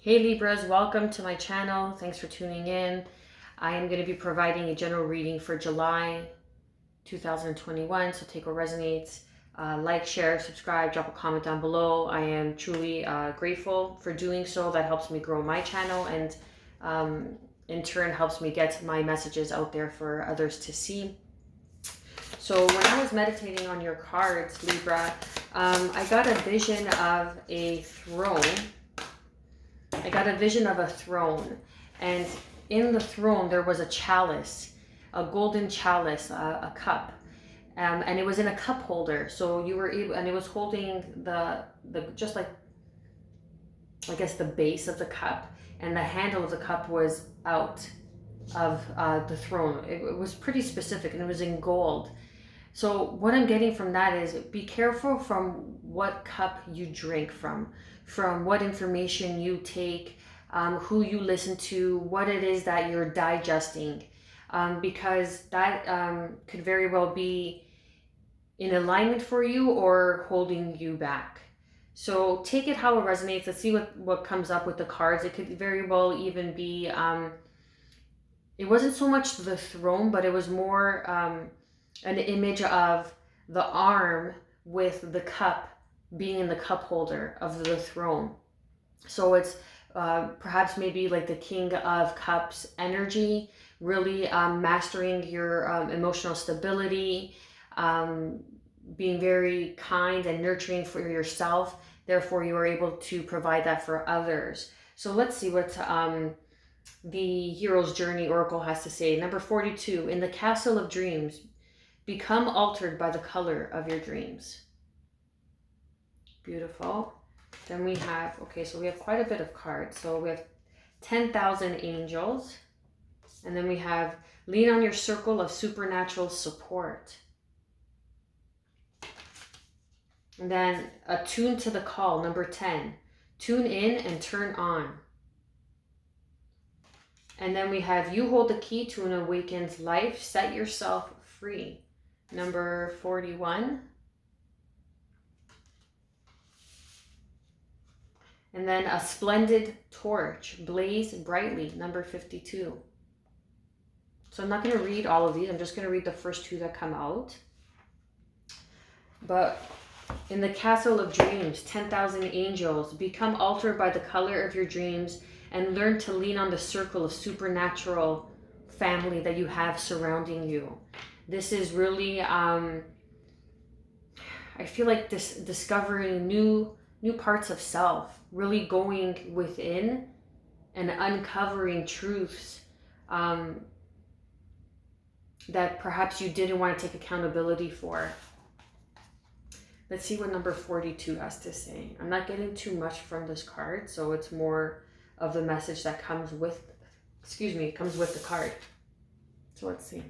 Hey Libras, welcome to my channel. Thanks for tuning in. I am going to be providing a general reading for July 2021, so take what resonates. Like, share, subscribe, drop a comment down below. I am truly grateful for doing so. That helps me grow my channel and in turn helps me get my messages out there for others to see. So when I was meditating on your cards, Libra, I got a vision of a throne. I got a vision of a throne, and in the throne there was a chalice, a golden chalice, a cup, and it was in a cup holder. So you were able, and it was holding the just like, I guess, the base of the cup, and the handle of the cup was out of the throne. It was pretty specific, and it was in gold. So what I'm getting from that is be careful from what cup you drink from what information you take, who you listen to, what it is that you're digesting, because that could very well be in alignment for you or holding you back. So take it how it resonates. Let's see what comes up with the cards. It could very well even be, it wasn't so much the throne, but it was more an image of the arm with the cup being in the cup holder of the throne. So it's perhaps maybe like the King of Cups energy, really mastering your emotional stability, being very kind and nurturing for yourself. Therefore, you are able to provide that for others. So let's see what the Hero's Journey Oracle has to say. Number 42, in the Castle of Dreams, become altered by the color of your dreams. Beautiful. Then we have, okay, so we have quite a bit of cards. So we have 10,000 angels. And then we have lean on your circle of supernatural support. And then attune to the call, number 10. Tune in and turn on. And then we have you hold the key to an awakened life. Set yourself free. Number 41. And then a splendid torch, blaze brightly, number 52. So I'm not going to read all of these. I'm just going to read the first two that come out. But in the Castle of Dreams, 10,000 angels, become altered by the color of your dreams and learn to lean on the circle of supernatural family that you have surrounding you. This is really, I feel like this discovering new parts of self, really going within and uncovering truths that perhaps you didn't want to take accountability for. Let's see what number 42 has to say. I'm not getting too much from this card, so it's more of the message that comes with, comes with the card. So let's see.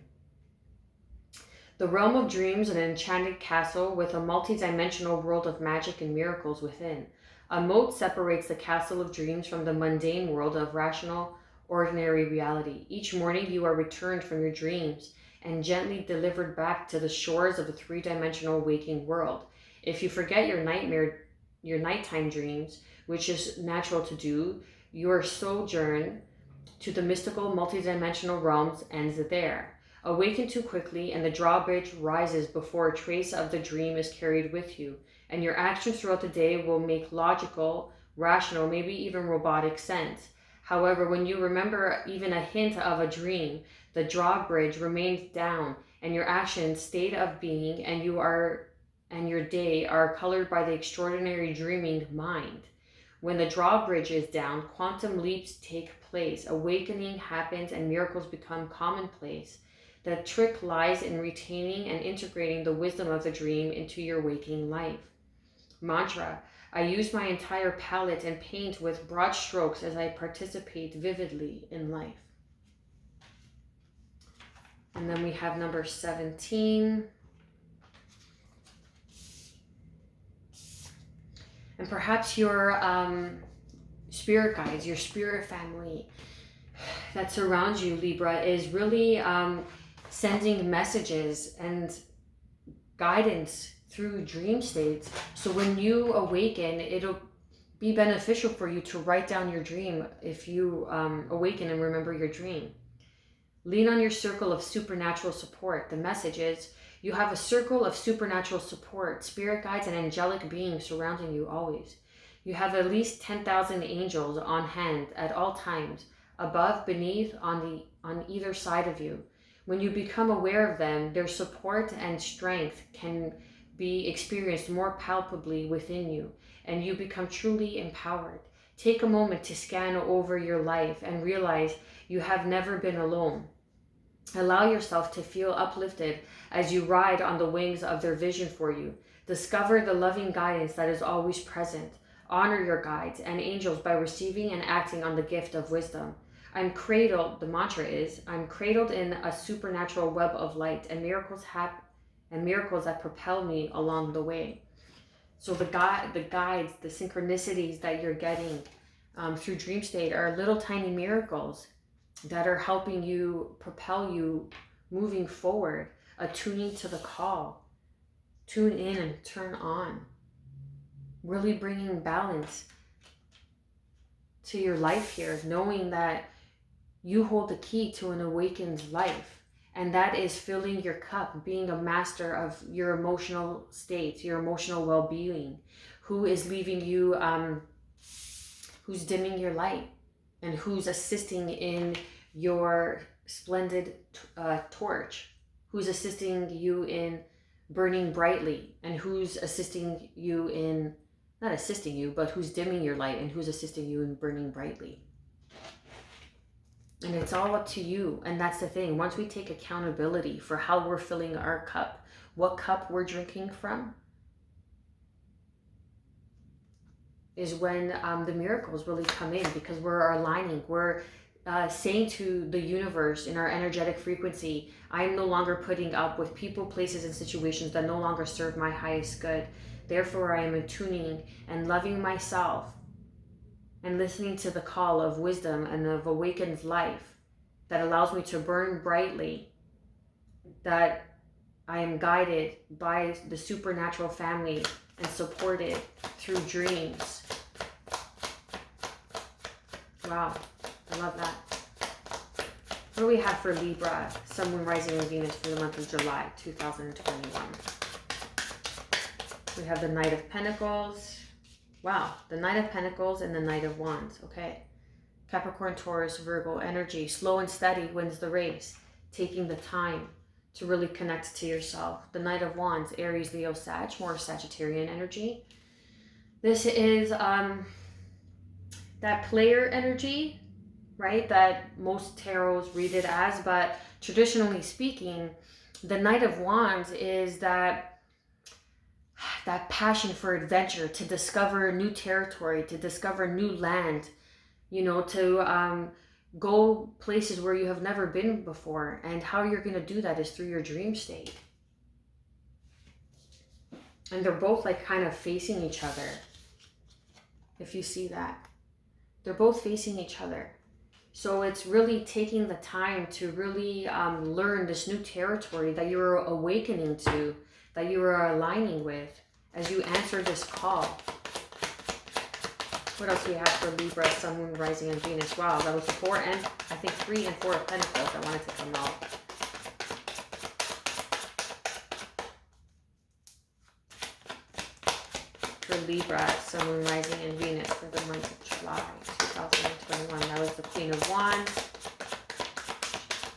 The realm of dreams, an enchanted castle with a multi-dimensional world of magic and miracles within. A moat separates the castle of dreams from the mundane world of rational, ordinary reality. Each morning you are returned from your dreams and gently delivered back to the shores of a three-dimensional waking world. If you forget your nighttime dreams, which is natural to do, your sojourn to the mystical multi-dimensional realms ends there. Awaken too quickly, and the drawbridge rises before a trace of the dream is carried with you, and your actions throughout the day will make logical, rational, maybe even robotic sense. However, when you remember even a hint of a dream, the drawbridge remains down, and your actions, state of being, and your day are colored by the extraordinary dreaming mind. When the drawbridge is down, quantum leaps take place, awakening happens, and miracles become commonplace. The trick lies in retaining and integrating the wisdom of the dream into your waking life. Mantra: I use my entire palette and paint with broad strokes as I participate vividly in life. And then we have number 17. And perhaps your spirit guides, your spirit family that surrounds you, Libra, is really sending messages and guidance through dream states. So when you awaken, it'll be beneficial for you to write down your dream if you awaken and remember your dream. Lean on your circle of supernatural support. The message is you have a circle of supernatural support, spirit guides and angelic beings surrounding you always. You have at least 10,000 angels on hand at all times, above, beneath, on either side of you. When you become aware of them, their support and strength can be experienced more palpably within you, and you become truly empowered. Take a moment to scan over your life and realize you have never been alone. Allow yourself to feel uplifted as you ride on the wings of their vision for you. Discover the loving guidance that is always present. Honor your guides and angels by receiving and acting on the gift of wisdom. I'm cradled, the mantra is, I'm cradled in a supernatural web of light, and miracles that propel me along the way. So the guides, the synchronicities that you're getting through dream state are little tiny miracles that are helping you, propel you moving forward, attuning to the call. Tune in and turn on. Really bringing balance to your life here, knowing that you hold the key to an awakened life. And that is filling your cup, being a master of your emotional states, your emotional well-being. Who is leaving you, who's dimming your light, and who's assisting in your splendid torch, who's assisting you in burning brightly, and who's assisting you in, not assisting you, but who's dimming your light and who's assisting you in burning brightly. And it's all up to you. And that's the thing. Once we take accountability for how we're filling our cup, what cup we're drinking from, is when the miracles really come in, because we're aligning. We're saying to the universe in our energetic frequency, I'm no longer putting up with people, places, and situations that no longer serve my highest good. Therefore, I am attuning and loving myself and listening to the call of wisdom and of awakened life that allows me to burn brightly, that I am guided by the supernatural family and supported through dreams. Wow, I love that. What do we have for Libra, Sun, Moon, Rising, and Venus for the month of July 2021? We have the Knight of Pentacles. Wow, the Knight of Pentacles and the Knight of Wands. Okay. Capricorn, Taurus, Virgo energy. Slow and steady wins the race. Taking the time to really connect to yourself. The Knight of Wands, Aries, Leo, Sag, more Sagittarian energy. This is that player energy, right? That most tarots read it as, but traditionally speaking, the Knight of Wands is that passion for adventure, to discover new territory, to discover new land, you know, to go places where you have never been before. And how you're going to do that is through your dream state. And they're both like kind of facing each other. If you see that, they're both facing each other. So it's really taking the time to really learn this new territory that you're awakening to, that you are aligning with as you answer this call. What else do we have for Libra, Sun, Moon, Rising, and Venus? Wow, that was 4 and I think 3 and 4 of Pentacles I wanted to come out. For Libra, Sun, Moon, Rising, and Venus for the month of July 2021. That was the Queen of Wands.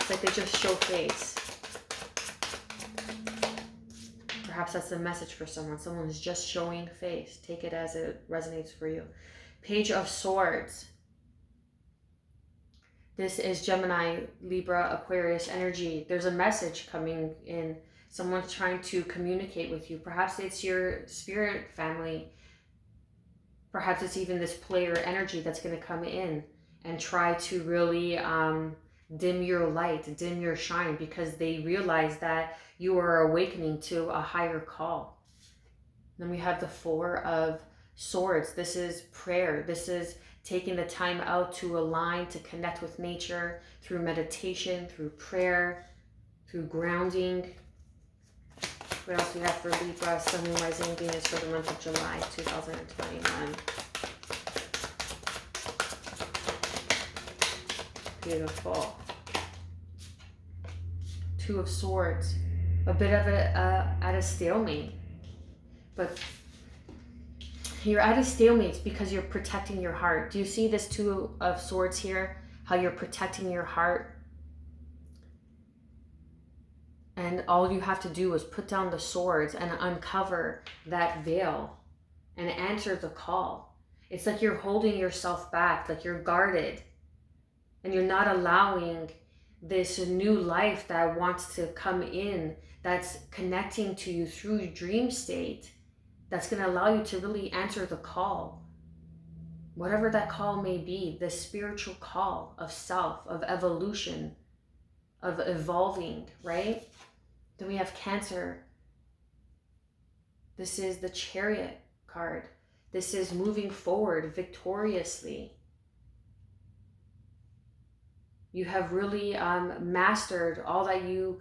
It's like they just show face. Perhaps that's a message for someone. Someone is just showing face. Take it as it resonates for you. Page of Swords. This is Gemini, Libra, Aquarius energy. There's a message coming in. Someone's trying to communicate with you. Perhaps it's your spirit family. Perhaps it's even this player energy that's going to come in and try to really dim your light, dim your shine, because they realize that you are awakening to a higher call. Then we have the 4 of Swords. This is prayer. This is taking the time out to align, to connect with nature through meditation, through prayer, through grounding. What else do we have for Libra, Sun, Moon, Rising, Venus for the month of July 2021? Beautiful. Two of Swords. A bit of at a stalemate. But you're at a stalemate because you're protecting your heart. Do you see this Two of Swords here? How you're protecting your heart? And all you have to do is put down the swords and uncover that veil and answer the call. It's like you're holding yourself back, like you're guarded. And you're not allowing this new life that wants to come in, that's connecting to you through your dream state, that's going to allow you to really answer the call. Whatever that call may be, the spiritual call of self, of evolution, of evolving, right? Then we have Cancer. This is the Chariot card. This is moving forward victoriously. You have really mastered all that you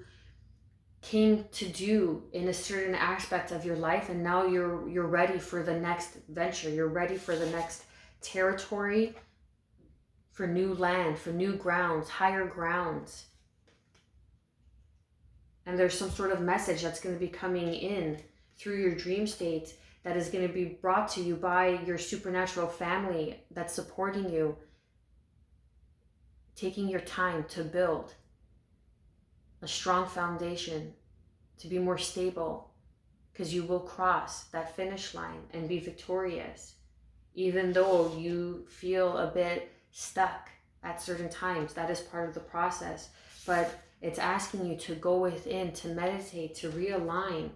came to do in a certain aspect of your life, and now you're ready for the next venture. You're ready for the next territory, for new land, for new grounds, higher grounds. And there's some sort of message that's going to be coming in through your dream state that is going to be brought to you by your supernatural family that's supporting you, taking your time to build a strong foundation, to be more stable, because you will cross that finish line and be victorious, even though you feel a bit stuck at certain times. That is part of the process, but it's asking you to go within, to meditate, to realign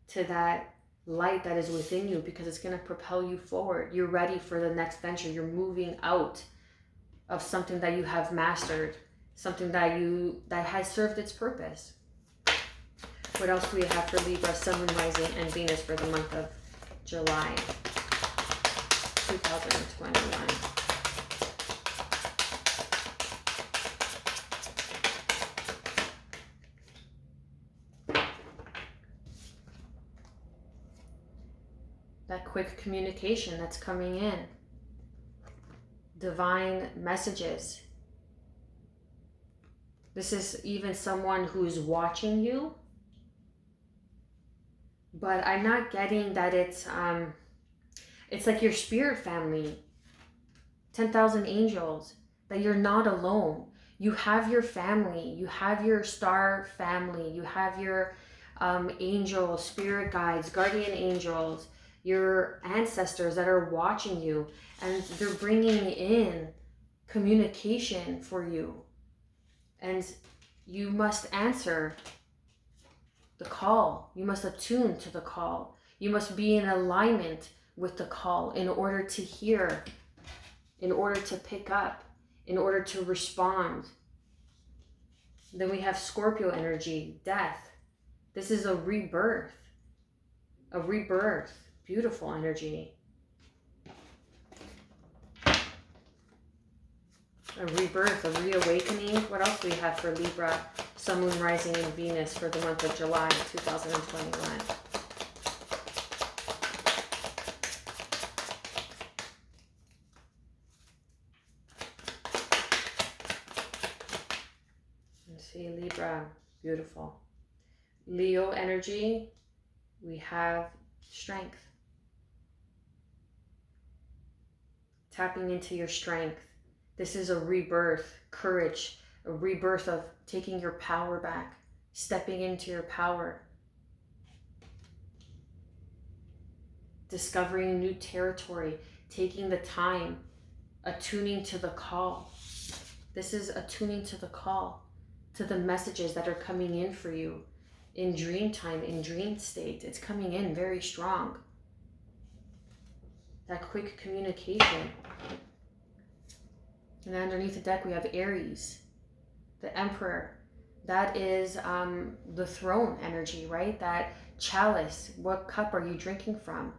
to that light that is within you, because it's going to propel you forward. You're ready for the next venture. You're moving out of something that you have mastered, something that has served its purpose. What else do we have for Libra, Sun, Moon, Rising, and Venus for the month of July 2021? That quick communication that's coming in. Divine messages. This is even someone who's watching you, but I'm not getting that it's like your spirit family, 10,000 angels, that you're not alone. You have your family, you have your star family, you have your angels, spirit guides, guardian angels, your ancestors that are watching you, and they're bringing in communication for you. And you must answer the call. You must attune to the call. You must be in alignment with the call in order to hear, in order to pick up, in order to respond. Then we have Scorpio energy, death. This is a rebirth. A rebirth. Beautiful energy. A rebirth, a reawakening. What else do we have for Libra, Sun, Moon, Rising, and Venus for the month of July 2021? Let's see, Libra, beautiful. Leo energy, we have strength. Tapping into your strength. This is a rebirth, courage, a rebirth of taking your power back, stepping into your power, discovering new territory, taking the time, attuning to the call. This is attuning to the call, to the messages that are coming in for you in dream time, in dream state. It's coming in very strong. That quick communication. And underneath the deck, we have Aries, the Emperor. That is the throne energy, right? That chalice. What cup are you drinking from?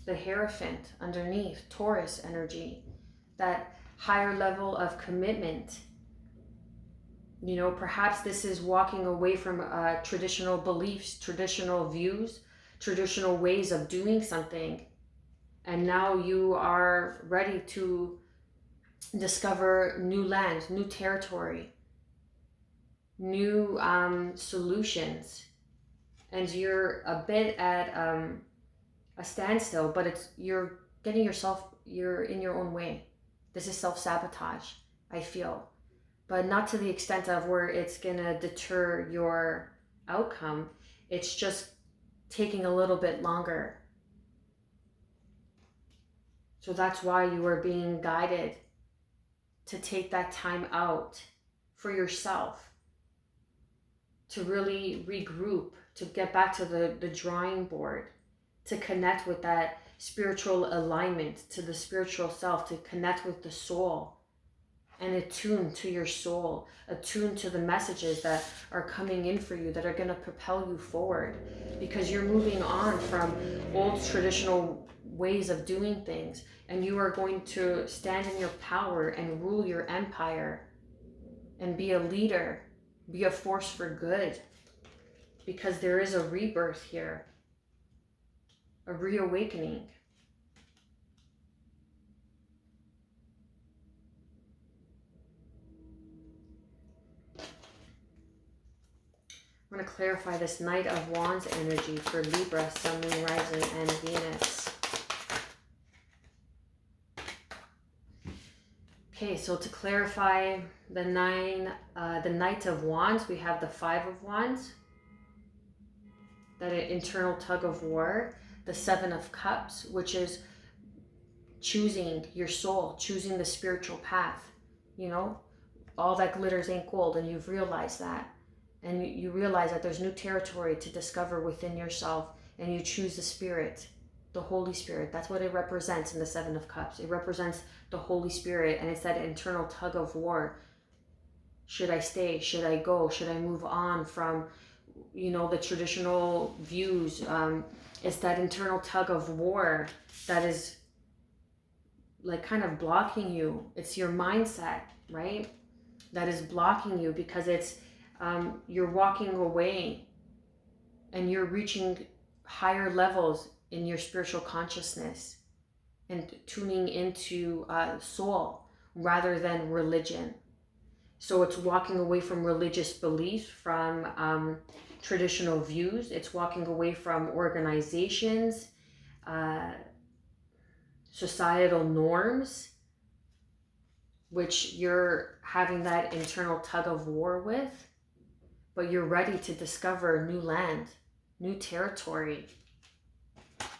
The Hierophant underneath, Taurus energy. That higher level of commitment. You know, perhaps this is walking away from traditional beliefs, traditional views, traditional ways of doing something, And now you are ready to discover new lands, new territory, new solutions. And you're a bit at a standstill, but you're getting yourself, you're in your own way. This is self-sabotage, I feel. But not to the extent of where it's gonna deter your outcome. It's just taking a little bit longer. So that's why you are being guided to take that time out for yourself, to really regroup, to get back to the drawing board, to connect with that spiritual alignment, to the spiritual self, to connect with the soul and attune to your soul, attune to the messages that are coming in for you, that are going to propel you forward, because you're moving on from old traditional ways of doing things, and you are going to stand in your power and rule your empire and be a leader, be a force for good, because there is a rebirth here, a reawakening. I'm going to clarify this Knight of Wands energy for Libra, Sun, Moon, Rising, and Venus. Okay, so to clarify the Knight of Wands, we have the Five of Wands, that internal tug of war, the Seven of Cups, which is choosing your soul, choosing the spiritual path. You know, all that glitters ain't gold, and you've realized that. And you realize that there's new territory to discover within yourself, and you choose the Spirit, the Holy Spirit. That's what it represents in the Seven of Cups. It represents the Holy Spirit, and it's that internal tug of war. Should I stay? Should I go? Should I move on from, you know, the traditional views? It's that internal tug of war that is like kind of blocking you. It's your mindset, right? That is blocking you, because it's you're walking away and you're reaching higher levels in your spiritual consciousness and tuning into soul rather than religion. So it's walking away from religious beliefs, from traditional views. It's walking away from organizations, societal norms, which you're having that internal tug of war with. But you're ready to discover new land, new territory.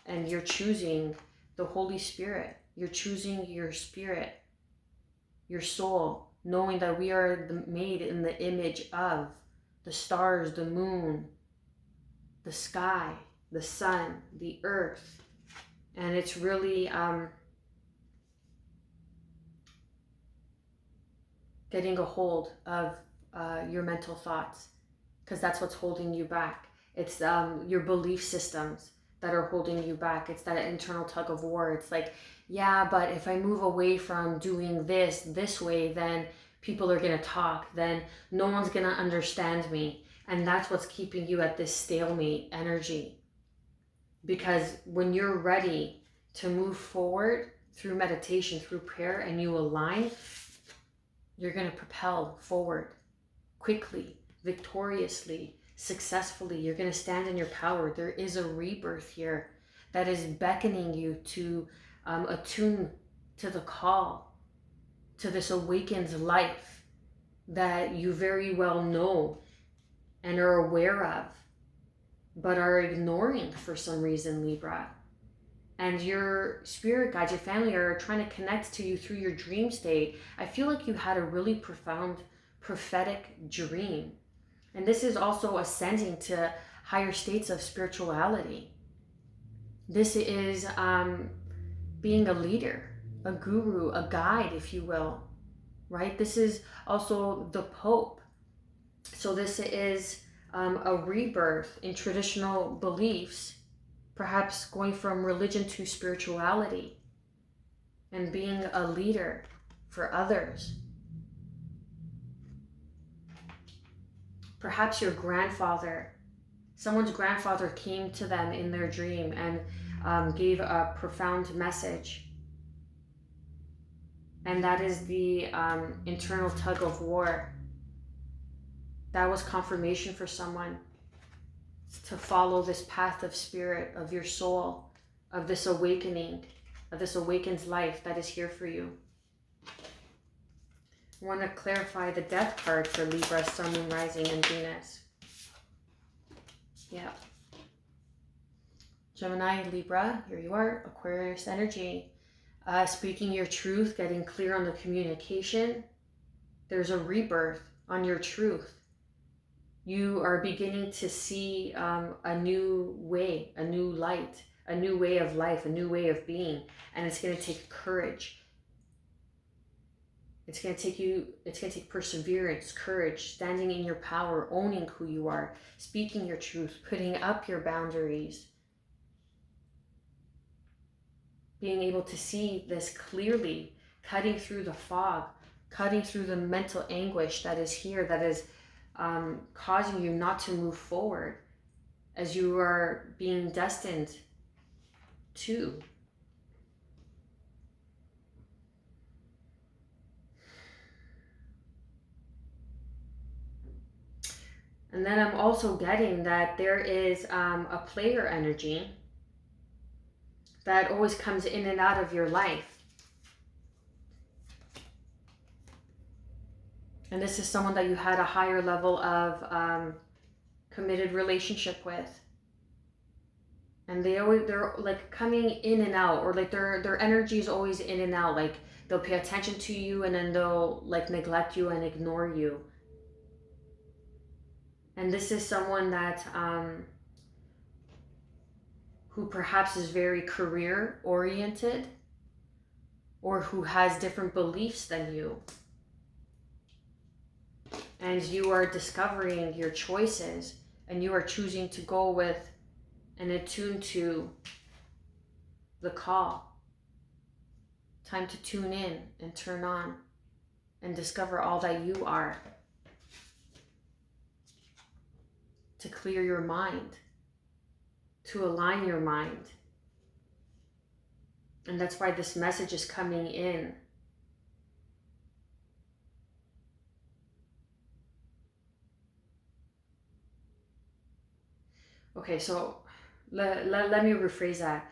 And you're choosing the Holy Spirit. You're choosing your spirit, your soul, knowing that we are made in the image of the stars, the moon, the sky, the sun, the earth. And it's really getting a hold of your mental thoughts, because that's what's holding you back. It's your belief systems that are holding you back. It's that internal tug of war. It's like, yeah, but if I move away from doing this way, then people are going to talk. Then no one's going to understand me. And that's what's keeping you at this stalemate energy. Because when you're ready to move forward through meditation, through prayer, and you align, you're going to propel forward quickly, victoriously, successfully. You're going to stand in your power. There is a rebirth here that is beckoning you to attune to the call, to this awakened life that you very well know and are aware of, but are ignoring for some reason, Libra. And your spirit guides, your family are trying to connect to you through your dream state. I feel like you had a really profound prophetic dream. And this is also ascending to higher states of spirituality. This is being a leader, a guru, a guide, if you will, right? This is also the Pope. So this is a rebirth in traditional beliefs, perhaps going from religion to spirituality and being a leader for others. Perhaps your grandfather, someone's grandfather came to them in their dream and gave a profound message. And that is the internal tug of war. That was confirmation for someone to follow this path of spirit, of your soul, of this awakening, of this awakened life that is here for you. I want to clarify the death card for Libra, Sun, Moon, Rising, and Venus. Yeah. Gemini, Libra, here you are, Aquarius energy. Speaking your truth, getting clear on the communication. There's a rebirth on your truth. You are beginning to see a new way, a new light, a new way of life, a new way of being. And it's going to take courage. It's going to take perseverance, courage, standing in your power, owning who you are, speaking your truth, putting up your boundaries, being able to see this clearly, cutting through the fog, cutting through the mental anguish that is here, that is causing you not to move forward as you are being destined to. And then I'm also getting that there is a player energy that always comes in and out of your life. And this is someone that you had a higher level of committed relationship with. And they're like coming in and out, or like their energy is always in and out. Like they'll pay attention to you and then they'll like neglect you and ignore you. And this is someone that who perhaps is very career oriented, or who has different beliefs than you. And you are discovering your choices, and you are choosing to go with and attune to the call. Time to tune in and turn on and discover all that you are. To clear your mind, to align your mind. And that's why this message is coming in. Okay, so let me rephrase that.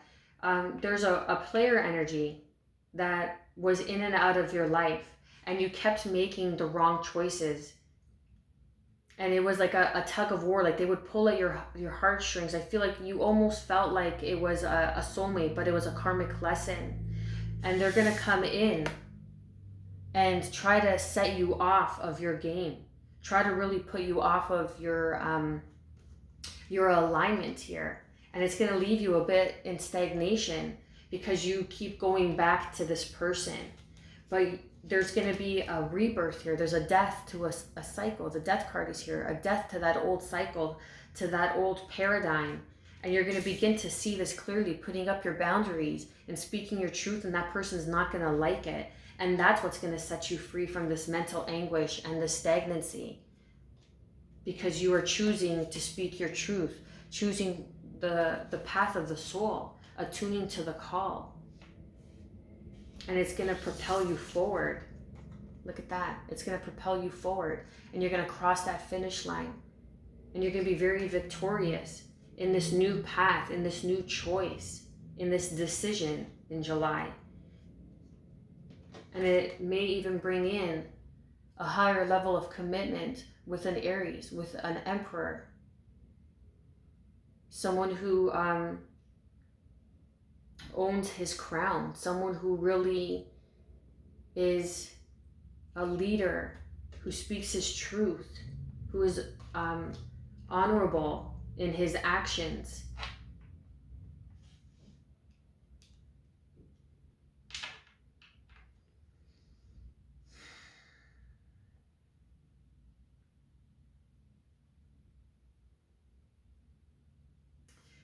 There's a player energy that was in and out of your life, and you kept making the wrong choices. And it was like a tug of war, like they would pull at your heartstrings. I feel like you almost felt like it was a soulmate, but it was a karmic lesson. And they're gonna come in and try to set you off of your game. Try to really put you off of your alignment here. And it's gonna leave you a bit in stagnation because you keep going back to this person. But there's going to be a rebirth here. There's a death to a cycle. The death card is here. A death to that old cycle, to that old paradigm. And you're going to begin to see this clearly, putting up your boundaries and speaking your truth, and that person's not going to like it. And that's what's going to set you free from this mental anguish and this stagnancy. Because you are choosing to speak your truth, choosing the path of the soul, attuning to the call. And it's going to propel you forward. Look at that. It's going to propel you forward. And you're going to cross that finish line. And you're going to be very victorious in this new path, in this new choice, in this decision in July. And it may even bring in a higher level of commitment with an Aries, with an Emperor. Someone who owns his crown, someone who really is a leader, who speaks his truth, who is honorable in his actions.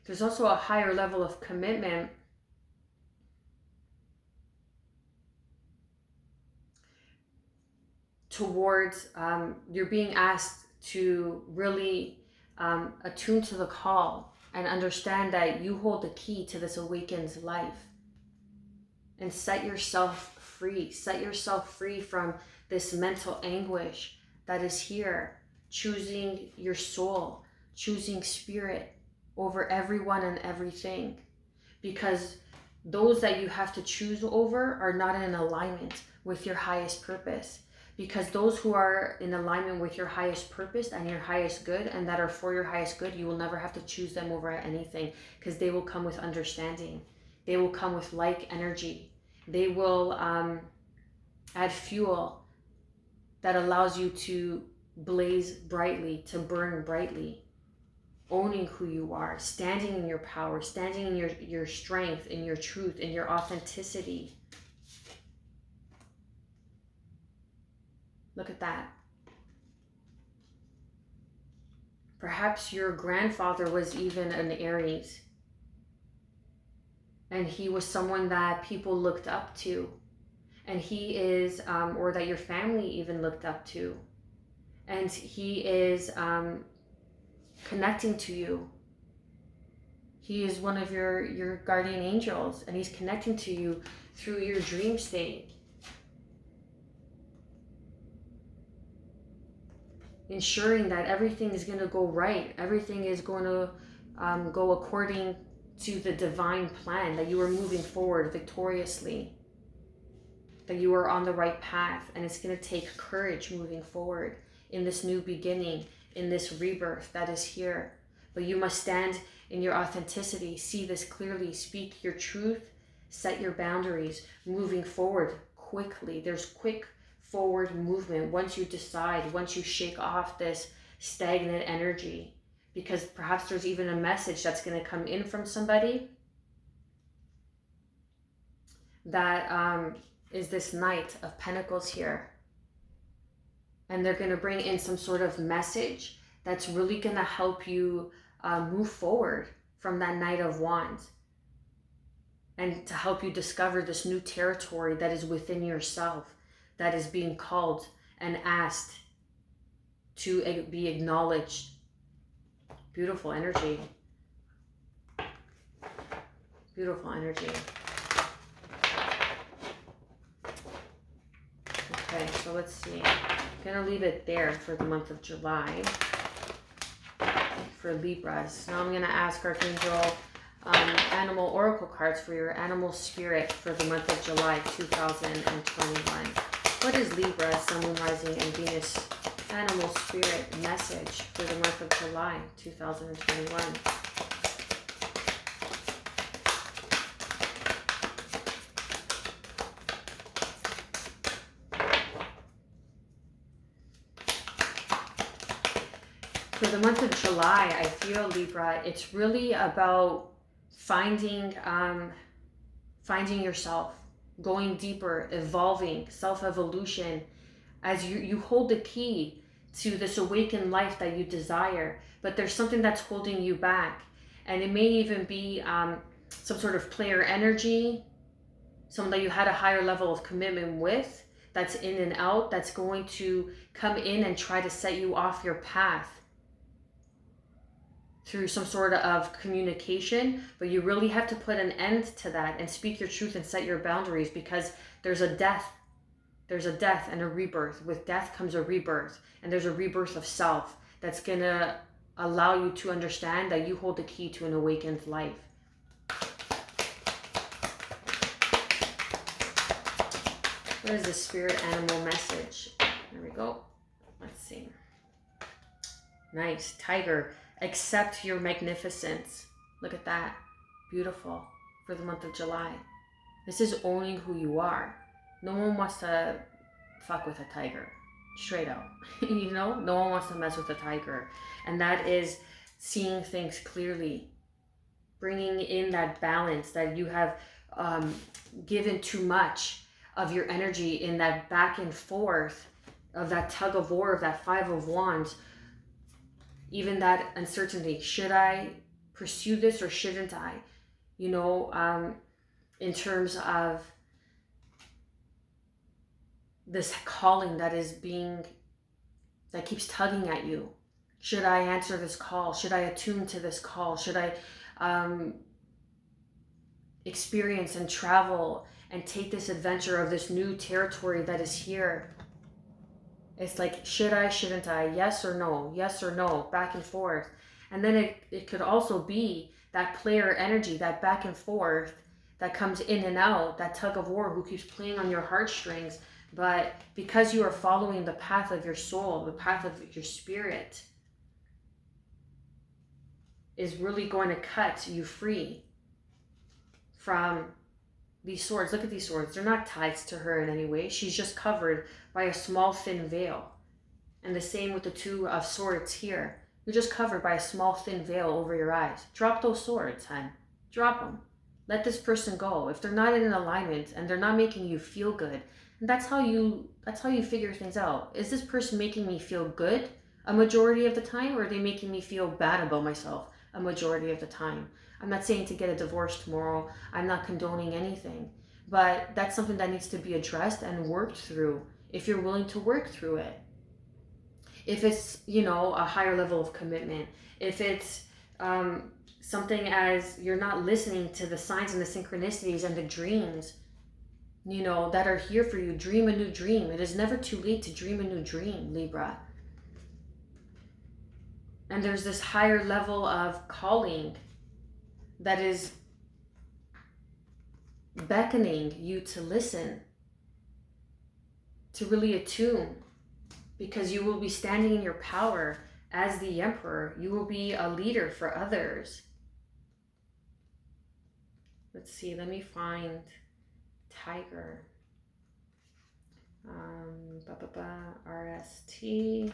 There's also a higher level of commitment towards, you're being asked to really attune to the call and understand that you hold the key to this awakened life. And set yourself free. Set yourself free from this mental anguish that is here. Choosing your soul, choosing spirit over everyone and everything. Because those that you have to choose over are not in alignment with your highest purpose. Because those who are in alignment with your highest purpose and your highest good, and that are for your highest good, you will never have to choose them over anything, because they will come with understanding. They will come with like energy. They will add fuel that allows you to blaze brightly, to burn brightly, owning who you are, standing in your power, standing in your strength, in your truth, in your authenticity. Look at that. Perhaps your grandfather was even an Aries, and he was someone that people looked up to, and he is, or that your family even looked up to, and he is connecting to you. He is one of your guardian angels, and he's connecting to you through your dream state, ensuring that everything is going to go right, everything is going to go according to the divine plan, that you are moving forward victoriously, that you are on the right path, and it's going to take courage moving forward in this new beginning, in this rebirth that is here. But you must stand in your authenticity, see this clearly, speak your truth, set your boundaries, moving forward quickly. There's quick forward movement once you decide, once you shake off this stagnant energy, because perhaps there's even a message that's going to come in from somebody that is this Knight of Pentacles here. And they're going to bring in some sort of message that's really going to help you move forward from that Knight of Wands, and to help you discover this new territory that is within yourself, that is being called and asked to be acknowledged. Beautiful energy. Beautiful energy. Okay, so let's see. I'm going to leave it there for the month of July for Libras. Now I'm going to ask Archangel Animal Oracle cards for your animal spirit for the month of July 2021. What is Libra, Sun, Moon, Rising, and Venus animal spirit message for the month of July 2021? For the month of July, I feel, Libra, it's really about finding yourself, going deeper, evolving, self-evolution, as you hold the key to this awakened life that you desire. But there's something that's holding you back, and it may even be some sort of player energy, someone that you had a higher level of commitment with, that's in and out, that's going to come in and try to set you off your path through some sort of communication. But you really have to put an end to that and speak your truth and set your boundaries, because there's a death. There's a death and a rebirth. With death comes a rebirth, and there's a rebirth of self that's gonna allow you to understand that you hold the key to an awakened life. What is the spirit animal message? There we go. Let's see. Nice. Tiger. Accept your magnificence. Look at that. Beautiful. For the month of July. This is owning who you are. No one wants to fuck with a tiger. Straight out. You know? No one wants to mess with a tiger. And that is seeing things clearly. Bringing in that balance that you have given too much of your energy in that back and forth of that tug of war, of that Five of Wands. Even that uncertainty. Should I pursue this or shouldn't I? You know, in terms of this calling that keeps tugging at you. Should I answer this call? Should I attune to this call? Should I experience and travel and take this adventure of this new territory that is here? It's like, should I, shouldn't I? Yes or no? Yes or no? Back and forth. And then it could also be that player energy, that back and forth that comes in and out, that tug of war who keeps playing on your heartstrings. But because you are following the path of your soul, the path of your spirit, is really going to cut you free from these swords. Look at these swords. They're not tied to her in any way. She's just covered by a small thin veil. And the same with the two of swords here. You're just covered by a small thin veil over your eyes. Drop those swords, hun. Drop them. Let this person go. If they're not in alignment and they're not making you feel good, and that's how you figure things out. Is this person making me feel good a majority of the time, or are they making me feel bad about myself a majority of the time? I'm not saying to get a divorce tomorrow. I'm not condoning anything. But that's something that needs to be addressed and worked through if you're willing to work through it. If it's, a higher level of commitment. If it's something as you're not listening to the signs and the synchronicities and the dreams, that are here for you. Dream a new dream. It is never too late to dream a new dream, Libra. And there's this higher level of calling that is beckoning you to listen, to really attune, because you will be standing in your power as the Emperor. You will be a leader for others. Let's see, let me find Tiger. RST.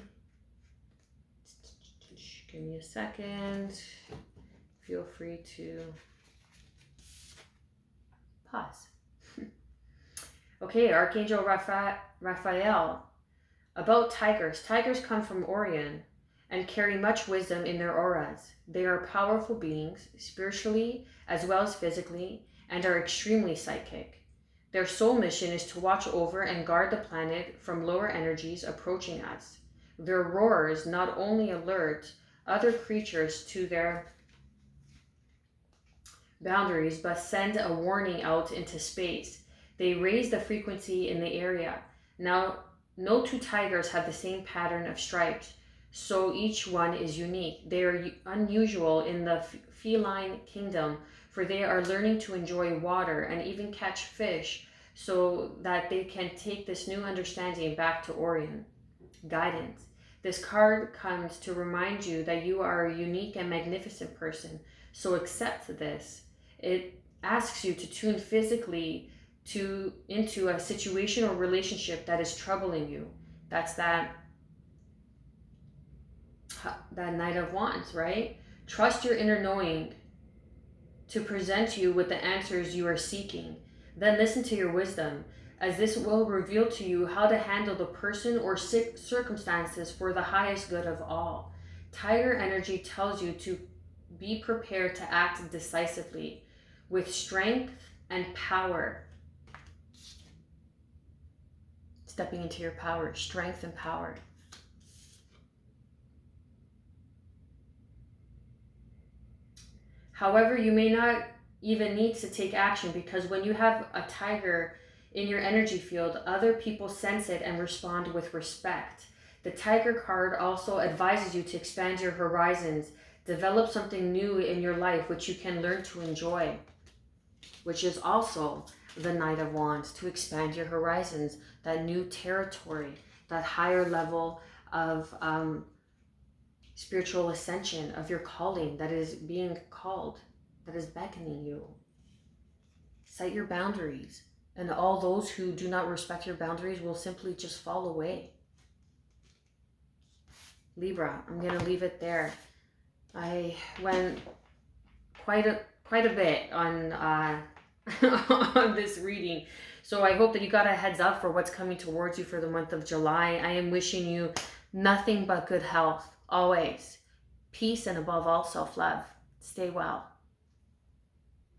Give me a second. Feel free to pause. Okay, Archangel Raphael. About tigers. Tigers come from Orion and carry much wisdom in their auras. They are powerful beings, spiritually as well as physically, and are extremely psychic. Their sole mission is to watch over and guard the planet from lower energies approaching us. Their roars not only alert other creatures to their boundaries, but send a warning out into space. They raise the frequency in the area. Now, no two tigers have the same pattern of stripes, so each one is unique. They are unusual in the feline kingdom, for they are learning to enjoy water and even catch fish, so that they can take this new understanding back to Orion. Guidance. This card comes to remind you that you are a unique and magnificent person, so accept this. It asks you to tune physically into a situation or relationship that is troubling you. That's that Knight of Wands, right? Trust your inner knowing to present you with the answers you are seeking. Then listen to your wisdom, as this will reveal to you how to handle the person or circumstances for the highest good of all. Tiger energy tells you to be prepared to act decisively with strength and power. Stepping into your power, strength and power. However, you may not even need to take action, because when you have a tiger in your energy field, other people sense it and respond with respect. The Tiger card also advises you to expand your horizons, develop something new in your life which you can learn to enjoy, which is also the Knight of Wands, to expand your horizons, that new territory, that higher level of spiritual ascension, of your calling that is being called, that is beckoning you. Set your boundaries, and all those who do not respect your boundaries will simply just fall away. Libra, I'm going to leave it there. I went quite a bit on on this reading, so I hope that you got a heads up for what's coming towards you for the month of July. I am wishing you nothing but good health always, peace, and above all, self-love. Stay well.